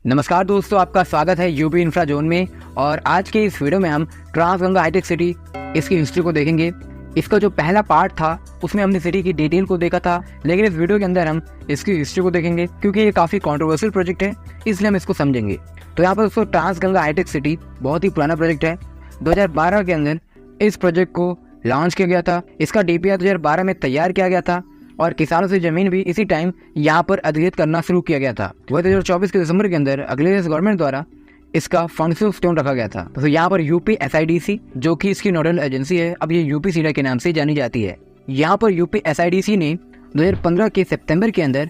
नमस्कार दोस्तों, आपका स्वागत है यूपी इंफ्रा जोन में। और आज के इस वीडियो में हम ट्रांसगंगा हाईटेक सिटी इसकी हिस्ट्री को देखेंगे। इसका जो पहला पार्ट था उसमें हमने सिटी की डिटेल को देखा था, लेकिन इस वीडियो के अंदर हम इसकी हिस्ट्री को देखेंगे क्योंकि ये काफ़ी कंट्रोवर्शियल प्रोजेक्ट है, इसलिए हम इसको समझेंगे। तो यहाँ पर दोस्तों ट्रांसगंगा हाईटेक सिटी बहुत ही पुराना प्रोजेक्ट है। 2012 के अंदर इस प्रोजेक्ट को लॉन्च किया गया था। इसका DPR 2012 में तैयार किया गया था और किसानों से जमीन भी इसी टाइम यहाँ पर अधिग्रहित करना शुरू किया गया था। 2024 के दिसंबर के अंदर अखिलेश गवर्नमेंट द्वारा इसका फंक्शनल स्टोन रखा गया था। तो यहाँ पर यूपी SIDC जो कि इसकी नोडल एजेंसी है, अब ये यूपी सीडा के नाम से जानी जाती है। यहाँ पर यूपी SIDC ने 2015 के सितंबर के अंदर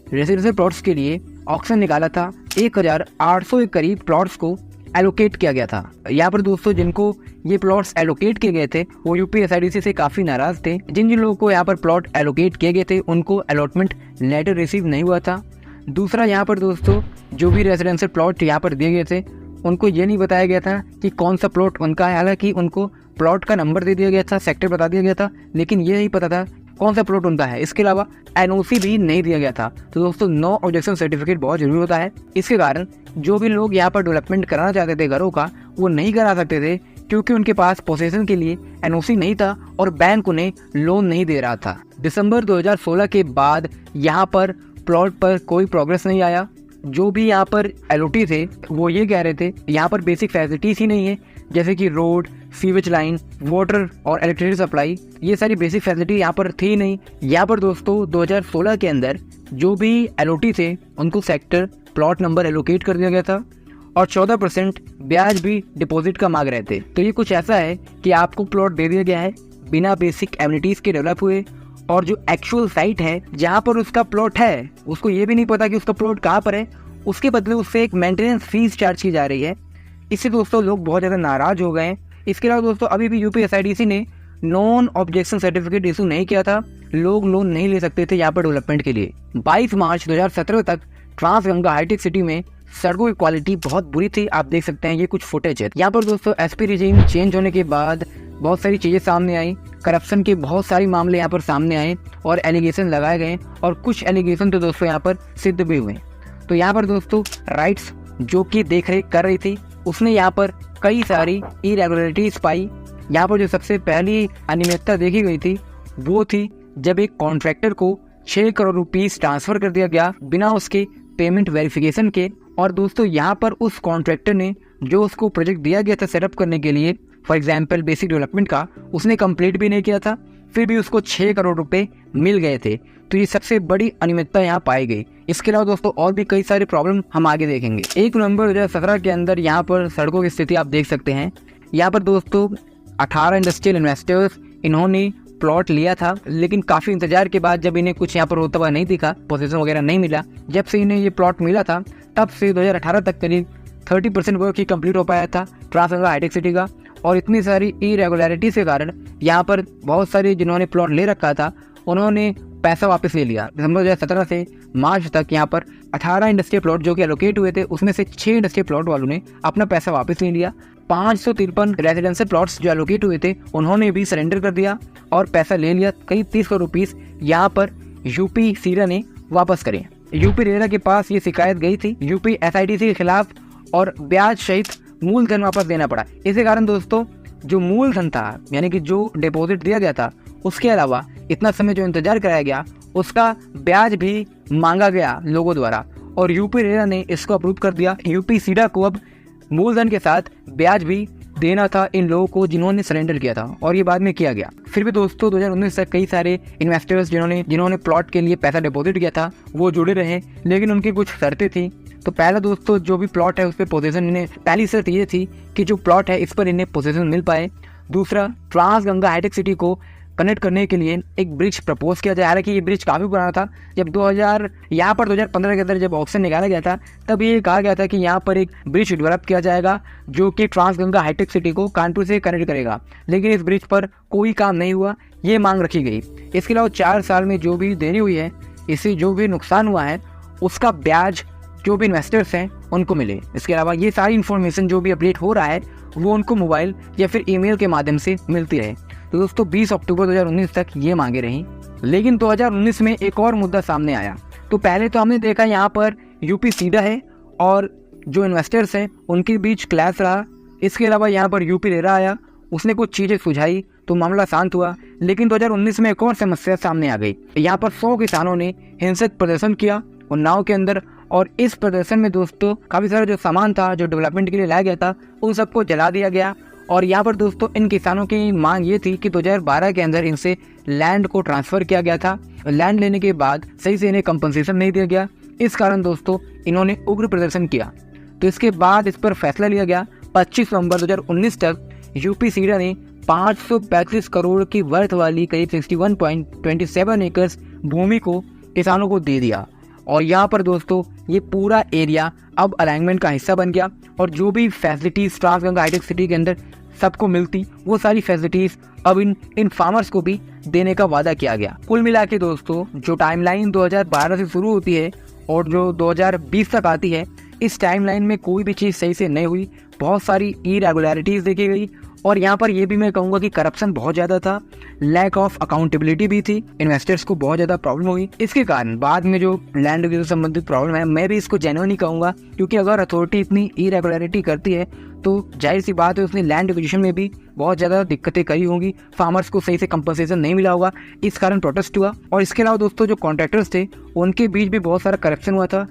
रेसिडेंशियल प्लॉट्स के लिए ऑक्शन निकाला था। 1800 के करीब प्लॉट्स को एलोकेट किया गया था। यहाँ पर दोस्तों जिनको ये प्लॉट्स एलोकेट किए गए थे वो यूपी SIDC से काफ़ी नाराज़ थे। जिन जिन लोगों को यहाँ पर प्लॉट एलोकेट किए गए थे उनको अलॉटमेंट लेटर रिसीव नहीं हुआ था। दूसरा, यहाँ पर दोस्तों जो भी रेजिडेंशियल प्लॉट यहाँ पर दिए गए थे उनको ये नहीं बताया गया था कि कौन सा प्लॉट उनका है। हालांकि उनको प्लॉट का नंबर दे दिया गया था, सेक्टर बता दिया गया था, लेकिन ये नहीं पता था कौन सा प्लॉट उनका है। इसके अलावा NOC भी नहीं दिया गया था। तो दोस्तों नो ऑब्जेक्शन सर्टिफिकेट बहुत जरूरी होता है। इसके कारण जो भी लोग यहाँ पर डेवलपमेंट कराना चाहते थे घरों का, वो नहीं करा सकते थे क्योंकि उनके पास पोसेशन के लिए NOC नहीं था और बैंक उन्हें लोन नहीं दे रहा था। दिसंबर 2016 के बाद यहाँ पर प्लॉट पर कोई प्रोग्रेस नहीं आया। जो भी यहाँ पर LOT थे वो ये कह रहे थे यहाँ पर बेसिक फैसिलिटीज ही नहीं है, जैसे कि रोड, सीवेज लाइन, वाटर और इलेक्ट्रिसिटी सप्लाई, ये सारी बेसिक फैसिलिटी यहाँ पर थी नहीं। यहाँ पर दोस्तों 2016 के अंदर जो भी LOT थे उनको सेक्टर प्लॉट नंबर एलोकेट कर दिया गया था और 14% ब्याज भी डिपॉजिट का मांग रहे थे। तो ये कुछ ऐसा है कि आपको प्लॉट दे दिया गया है बिना बेसिक एमिनिटीज के डेवलप हुए, और जो एक्चुअल साइट है जहाँ पर उसका प्लॉट है उसको ये भी नहीं पता कि उसका प्लॉट कहाँ पर है। उसके बदले उससे एक मेंटेनेंस फीस चार्ज की जा रही है। इससे दोस्तों लोग बहुत ज़्यादा नाराज हो गए हैं। इसके अलावा दोस्तों अभी भी यूपी SIDC ने नॉन ऑब्जेक्शन सर्टिफिकेट इशू नहीं किया था। लोग लोन नहीं ले सकते थे यहाँ पर डेवलपमेंट के लिए। 22 मार्च 2017 तक ट्रांसगंगा हाईटेक सिटी में सड़कों की क्वालिटी बहुत बुरी थी। आप देख सकते हैं, ये कुछ फुटेज है। यहाँ पर दोस्तों SP रिजीम चेंज होने के बाद बहुत सारी चीज़ें सामने आई। करप्शन के बहुत सारे मामले यहाँ पर सामने आए और एलिगेशन लगाए गए, और कुछ एलिगेशन तो दोस्तों यहाँ पर सिद्ध भी हुए। तो यहाँ पर दोस्तों राइट्स जो कि देख रेख कर रही थी उसने यहाँ पर कई सारी इरेगुलरिटीज पाई। यहाँ पर जो सबसे पहली अनियमितता देखी गई थी वो थी जब एक कॉन्ट्रैक्टर को 6 करोड़ रुपीस ट्रांसफर कर दिया गया बिना उसके पेमेंट वेरिफिकेशन के। और दोस्तों यहाँ पर उस कॉन्ट्रैक्टर ने जो उसको प्रोजेक्ट दिया गया था सेटअप करने के लिए, फॉर एग्जाम्पल बेसिक डेवलपमेंट का, उसने कंप्लीट भी नहीं किया था, फिर भी उसको 6 करोड़ रुपए मिल गए थे। तो ये सबसे बड़ी अनियमितता यहाँ पाई गई। इसके अलावा दोस्तों और भी कई सारे प्रॉब्लम हम आगे देखेंगे। 1 नवंबर 2017 के अंदर यहाँ पर सड़कों की स्थिति आप देख सकते हैं। यहाँ पर दोस्तों 18 इंडस्ट्रियल इन्वेस्टर्स इन्होंने प्लॉट लिया था, लेकिन काफ़ी इंतजार के बाद जब इन्हें कुछ यहाँ पर होता हुआ नहीं दिखा, पोजीशन वगैरह नहीं मिला, जब से इन्हें ये प्लॉट मिला था तब से 2018 तक करीब 30% वर्क ही कंप्लीट हो पाया था ट्रांसगंगा हाईटेक सिटी का। और इतनी सारी इरेगुलरिटीज के कारण यहाँ पर बहुत सारे जिन्होंने प्लॉट ले रखा था उन्होंने पैसा वापस ले लिया। दिसंबर 2017 से मार्च तक यहाँ पर 18 इंडस्ट्रियल प्लॉट जो कि एलोकेट हुए थे उसमें से 6 इंडस्ट्रियल प्लॉट वालों ने अपना पैसा वापस ले लिया। 553 रेजिडेंशियल प्लॉट्स जो एलोकेट हुए थे उन्होंने भी सरेंडर कर दिया और पैसा ले लिया। करीब 30 करोड़ रुपीस यहाँ पर यूपी सीडा ने वापस करे। यूपी रेरा के पास ये शिकायत गई थी यूपी SIDC के खिलाफ, और ब्याज सहित मूलधन वापस देना पड़ा। इसी कारण दोस्तों जो मूलधन था यानी कि जो डिपॉजिट दिया गया था उसके अलावा इतना समय जो इंतजार कराया गया उसका ब्याज भी मांगा गया लोगों द्वारा, और यूपी रेरा ने इसको अप्रूव कर दिया। यूपी सीडा को अब मूलधन के साथ ब्याज भी देना था इन लोगों को जिन्होंने सरेंडर किया था, और ये बाद में किया गया। फिर भी दोस्तों 2019 तक कई सारे इन्वेस्टर्स जिन्होंने प्लॉट के लिए पैसा डिपॉजिट किया था वो जुड़े रहे, लेकिन उनकी कुछ शर्तें थी। तो पहला दोस्तों जो भी प्लॉट है उस पर पोजीशन, इन्हें पहली शर्त ये थी कि जो प्लॉट है इस पर इन्हें पोजीशन मिल पाए। दूसरा, ट्रांसगंगा हाईटेक सिटी को कनेक्ट करने के लिए एक ब्रिज प्रपोज किया जाए। हालांकि ये ब्रिज काफ़ी पुराना था। जब 2015 के अंदर जब ऑप्शन निकाला गया था तब ये कहा गया था कि यहाँ पर एक ब्रिज डेवलप किया जाएगा जो कि ट्रांसगंगा हाईटेक सिटी को कानपुर से कनेक्ट करेगा, लेकिन इस ब्रिज पर कोई काम नहीं हुआ, ये मांग रखी गई। इसके अलावा 4 साल में जो भी देरी हुई है, इससे जो भी नुकसान हुआ है उसका ब्याज जो भी इन्वेस्टर्स हैं उनको मिले। इसके अलावा ये सारी इन्फॉर्मेशन जो भी अपडेट हो रहा है वो उनको मोबाइल या फिर ईमेल के माध्यम से मिलती रहे। तो दोस्तों 20 अक्टूबर 2019 तक ये मांगे रहीं, लेकिन 2019 में एक और मुद्दा सामने आया। तो पहले तो हमने देखा यहाँ पर यूपी सीडा है और जो इन्वेस्टर्स हैं उनके बीच क्लैश रहा। इसके अलावा यहाँ पर यूपी रेरा आया, उसने कुछ चीज़ें सुझाई तो मामला शांत हुआ। लेकिन 2019 में एक और समस्या सामने आ गई। यहाँ पर 100 किसानों ने हिंसक प्रदर्शन किया उन्नाव के अंदर, और इस प्रदर्शन में दोस्तों काफ़ी सारा जो सामान था जो डेवलपमेंट के लिए लाया गया था उन सबको जला दिया गया। और यहाँ पर दोस्तों इन किसानों की मांग ये थी कि 2012 के अंदर इनसे लैंड को ट्रांसफ़र किया गया था। लैंड लेने के बाद सही से इन्हें कंपनसेशन नहीं दिया गया, इस कारण दोस्तों इन्होंने उग्र प्रदर्शन किया। तो इसके बाद इस पर फैसला लिया गया। 25 नवंबर 2019 तक यूपी सीडा ने 535 करोड़ की वर्थ वाली करीब 61.27 एकड़ भूमि को किसानों को दे दिया। और यहाँ पर दोस्तों ये पूरा एरिया अब अलाइनमेंट का हिस्सा बन गया, और जो भी फैसिलिटीज़ ट्रांसगंगा हाईटेक सिटी के अंदर सबको मिलती वो सारी फैसिलिटीज़ अब इन फार्मर्स को भी देने का वादा किया गया। कुल मिला के दोस्तों जो टाइमलाइन 2012 से शुरू होती है और जो 2020 तक आती है, इस टाइमलाइन में कोई भी चीज़ सही से नहीं हुई, बहुत सारी इरेगुलरिटीज़ देखी गई। और यहाँ पर ये भी मैं कहूँगा कि करप्शन बहुत ज़्यादा था, लैक ऑफ अकाउंटेबिलिटी भी थी, इन्वेस्टर्स को बहुत ज़्यादा प्रॉब्लम हुई। इसके कारण बाद में जो लैंड से संबंधित प्रॉब्लम है, मैं भी इसको जेन्युइन ही कहूँगा, क्योंकि अगर अथॉरिटी इतनी इरेगुलरिटी करती है तो जाहिर सी बात है उसने लैंड एक्विजिशन में भी बहुत ज़्यादा दिक्कतें करी होंगी, फार्मर्स को सही से कंपनसेशन नहीं मिला होगा, इस कारण प्रोटेस्ट हुआ। और इसके अलावा दोस्तों जो कॉन्ट्रैक्टर्स थे उनके बीच भी बहुत सारा करप्शन हुआ था।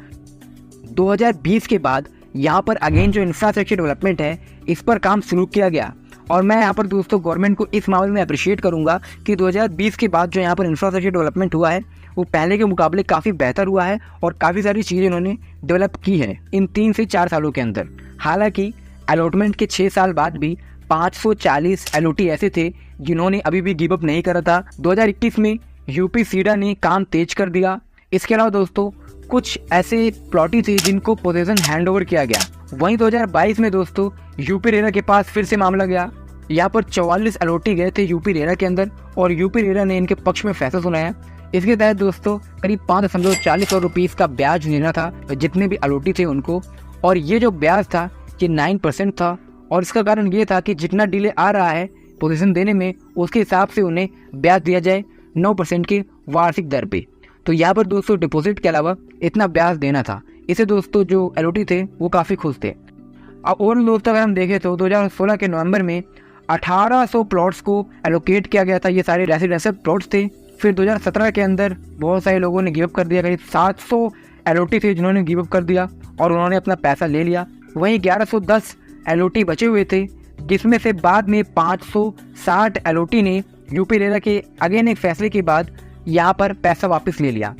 2020 के बाद यहाँ पर अगेन जो इंफ्रास्ट्रक्चर डेवलपमेंट है इस पर काम शुरू किया गया। और मैं यहाँ पर दोस्तों गवर्नमेंट को इस मामले में अप्रिशिएट करूँगा कि 2020 के बाद जो यहाँ पर इंफ्रास्ट्रक्चर डेवलपमेंट हुआ है वो पहले के मुकाबले काफ़ी बेहतर हुआ है, और काफ़ी सारी चीज़ें इन्होंने डेवलप की है इन 3 से 4 सालों के अंदर। हालांकि अलॉटमेंट के 6 साल बाद भी 540 एलओटी ऐसे थे जिन्होंने अभी भी गिव अप नहीं करा था। 2021 में यूपी सीडा ने काम तेज कर दिया। इसके अलावा दोस्तों कुछ ऐसे प्लॉटी थे जिनको पोजीशन हैंडओवर किया गया। वहीं 2022 में दोस्तों यूपी रेरा के पास फिर से मामला गया। यहाँ पर 44 एलओटी गए थे यूपी रेरा के अंदर, और यूपी रेरा ने इनके पक्ष में फैसला सुनाया। इसके तहत दोस्तों करीब 5.40 करोड़ रुपीज़ का ब्याज देना था जितने भी एलओटी थे उनको, और ये जो ब्याज था ये 9% था। और इसका कारण ये था कि जितना डिले आ रहा है पोजीशन देने में उसके हिसाब से उन्हें ब्याज दिया जाए 9% की वार्षिक दर पे। तो यहाँ पर दोस्तों डिपॉजिट के अलावा इतना ब्याज देना था, इसे दोस्तों जो एलओटी थे वो काफ़ी खुश थे। अब और दोस्तों अगर हम देखें तो 2016 के नवंबर में 1800 प्लॉट्स को एलोकेट किया गया था, ये सारे रेसिडेंशियल प्लॉट्स थे। फिर 2017 के अंदर बहुत सारे लोगों ने गिव अप कर दिया, करीब 700 एलओटी थे जिन्होंने गिव अप कर दिया और उन्होंने अपना पैसा ले लिया। वहीं 1110 एलओटी बचे हुए थे, जिसमें से बाद में 560 एलओटी ने यूपी रेरा के अगेन एक फैसले के बाद यहाँ पर पैसा वापस ले लिया।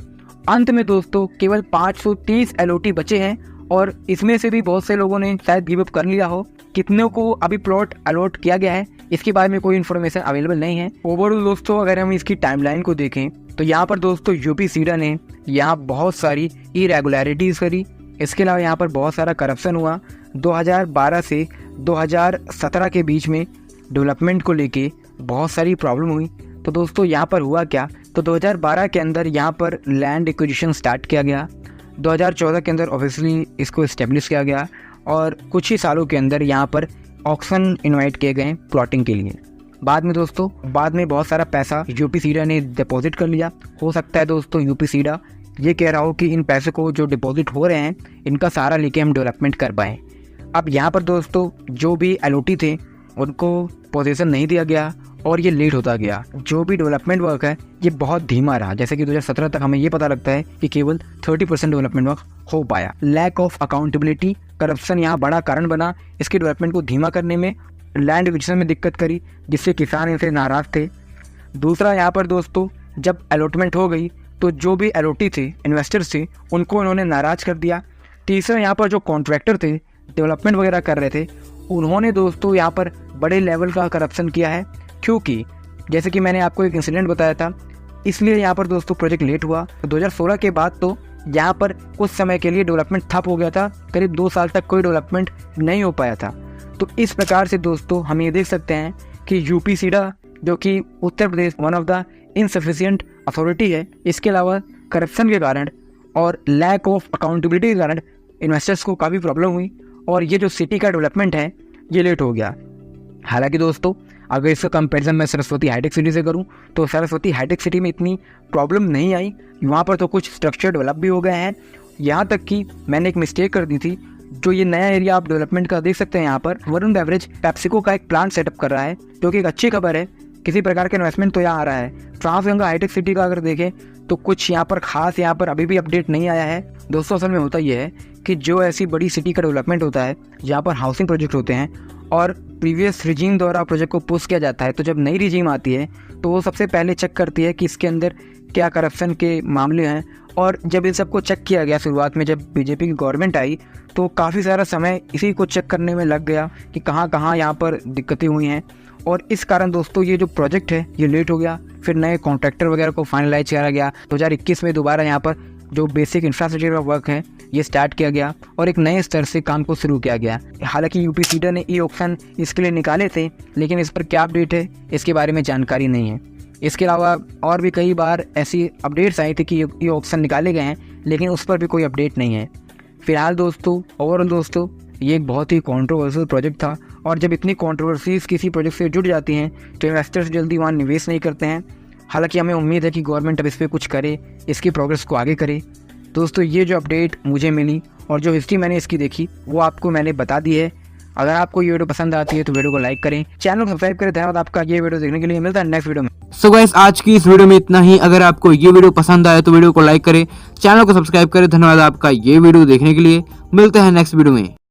अंत में दोस्तों केवल 530 एलओटी बचे हैं, और इसमें से भी बहुत से लोगों ने शायद गिव अप कर लिया हो। कितनों को अभी प्लॉट अलॉट किया गया है इसके बारे में कोई इन्फॉर्मेशन अवेलेबल नहीं है। ओवरऑल दोस्तों अगर हम इसकी टाइमलाइन को देखें तो यहाँ पर दोस्तों यूपी सीडा ने यहाँ बहुत सारी इरेगुलरिटीज़ करी। इसके अलावा यहाँ पर बहुत सारा करप्शन हुआ। 2012 से 2017 के बीच में डेवलपमेंट को लेके बहुत सारी प्रॉब्लम हुई। तो दोस्तों यहाँ पर हुआ क्या, तो 2012 के अंदर यहाँ पर लैंड एक्विजिशन स्टार्ट किया गया। 2014 के अंदर ऑफिशियली इसको इस्टेब्लिश किया गया, और कुछ ही सालों के अंदर यहाँ पर ऑक्शन इनवाइट किए गए प्लॉटिंग के लिए। बाद में बहुत सारा पैसा यूपी सीडा ने डिपॉजिट कर लिया। हो सकता है दोस्तों यूपी सीडा ये कह रहा हो कि इन पैसे को जो डिपॉजिट हो रहे हैं इनका सारा लेके हम डेवलपमेंट कर पाएँ। अब यहाँ पर दोस्तों जो भी एलओटी थे उनको पोजीशन नहीं दिया गया और ये लेट होता गया। जो भी डेवलपमेंट वर्क है ये बहुत धीमा रहा। जैसे कि 2017 तक हमें ये पता लगता है कि केवल 30% डेवलपमेंट वर्क हो पाया। लैक ऑफ अकाउंटेबिलिटी, करप्शन यहाँ बड़ा कारण बना इसके डेवलपमेंट को धीमा करने में। लैंड एक्विजिशन में दिक्कत करी जिससे किसान इनसे नाराज थे। दूसरा यहाँ पर दोस्तों जब अलॉटमेंट हो गई तो जो भी एलओटी थे, इन्वेस्टर्स थे, उनको उन्होंने नाराज़ कर दिया। तीसरा यहाँ पर जो कॉन्ट्रैक्टर थे डेवलपमेंट वगैरह कर रहे थे उन्होंने दोस्तों यहाँ पर बड़े लेवल का करप्शन किया है, क्योंकि जैसे कि मैंने आपको एक इंसिडेंट बताया था, इसलिए यहाँ पर दोस्तों प्रोजेक्ट लेट हुआ। 2016 के बाद तो यहाँ पर कुछ समय के लिए डेवलपमेंट ठप हो गया था, करीब 2 साल तक कोई डेवलपमेंट नहीं हो पाया था। तो इस प्रकार से दोस्तों हम ये देख सकते हैं कि यूपी सीडा जो कि Uttar Pradesh one of the insufficient authority है, इसके अलावा करप्शन के कारण और लैक ऑफ अकाउंटेबिलिटी के कारण इन्वेस्टर्स को काफ़ी प्रॉब्लम हुई, और ये जो सिटी का डेवलपमेंट है ये लेट हो गया। हालांकि दोस्तों अगर इसका कंपैरिजन मैं सरस्वती हाईटेक सिटी से करूं तो सरस्वती हाईटेक सिटी में इतनी प्रॉब्लम नहीं आई। वहाँ पर तो कुछ स्ट्रक्चर डेवलप भी हो गए हैं यहाँ तक कि मैंने एक मिस्टेक कर दी थी। जो ये नया एरिया आप डेवलपमेंट का देख सकते हैं, यहाँ पर वरुण बेवरेज पेप्सिको का एक प्लांट सेटअप कर रहा है, जो कि एक अच्छी खबर है। किसी प्रकार का इन्वेस्टमेंट तो यहाँ आ रहा है। ट्रांसगंगा हाईटेक सिटी का अगर देखें तो कुछ यहाँ पर खास यहाँ पर अभी भी अपडेट नहीं आया है। दोस्तों असल में होता यह है कि जो ऐसी बड़ी सिटी का डेवलपमेंट होता है, जहाँ पर हाउसिंग प्रोजेक्ट होते हैं और प्रीवियस रिजीम द्वारा प्रोजेक्ट को पुश किया जाता है, तो जब नई रिजीम आती है तो वो सबसे पहले चेक करती है कि इसके अंदर क्या करप्शन के मामले हैं। और जब इन सबको चेक किया गया शुरुआत में, जब बीजेपी की गवर्नमेंट आई, तो काफ़ी सारा समय इसी को चेक करने में लग गया कि कहाँ कहाँ यहाँ पर दिक्कतें हुई हैं। और इस कारण दोस्तों ये जो प्रोजेक्ट है ये लेट हो गया। फिर नए कॉन्ट्रैक्टर वगैरह को फाइनलाइज किया गया। 2021 में दोबारा यहाँ पर जो बेसिक इंफ्रास्ट्रक्चर का वर्क है ये स्टार्ट किया गया और एक नए स्तर से काम को शुरू किया गया। हालांकि यूपी सीडा ने ई ऑक्शन इसके लिए निकाले थे, लेकिन इस पर क्या अपडेट है इसके बारे में जानकारी नहीं है। इसके अलावा और भी कई बार ऐसी अपडेट्स आई थी कि ई ऑक्शन निकाले गए हैं, लेकिन उस पर भी कोई अपडेट नहीं है। फिलहाल दोस्तों, ओवरऑल दोस्तों, ये एक बहुत ही कॉन्ट्रोवर्शियल प्रोजेक्ट था और जब इतनी कॉन्ट्रोवर्सीज किसी प्रोजेक्ट से जुड़ जाती हैं तो इन्वेस्टर्स जल्दी वहाँ निवेश नहीं करते हैं। हालांकि हमें उम्मीद है कि गवर्नमेंट अब इस पर कुछ करे, इसकी प्रोग्रेस को आगे करे। दोस्तों ये जो अपडेट मुझे मिली और जो हिस्ट्री मैंने इसकी देखी वो आपको मैंने बता दी है। अगर आपको ये वीडियो पसंद आती है तो वीडियो को लाइक करें, चैनल को सब्सक्राइब करें। धन्यवाद आपका ये वीडियो देखने के लिए। मिलता है नेक्स्ट वीडियो में। सो गाइस, आज की इस वीडियो में इतना ही। अगर आपको ये वीडियो पसंद आए तो वीडियो को लाइक करें, चैनल को सब्सक्राइब करें। धन्यवाद आपका ये वीडियो देखने के लिए। मिलते हैं नेक्स्ट वीडियो में।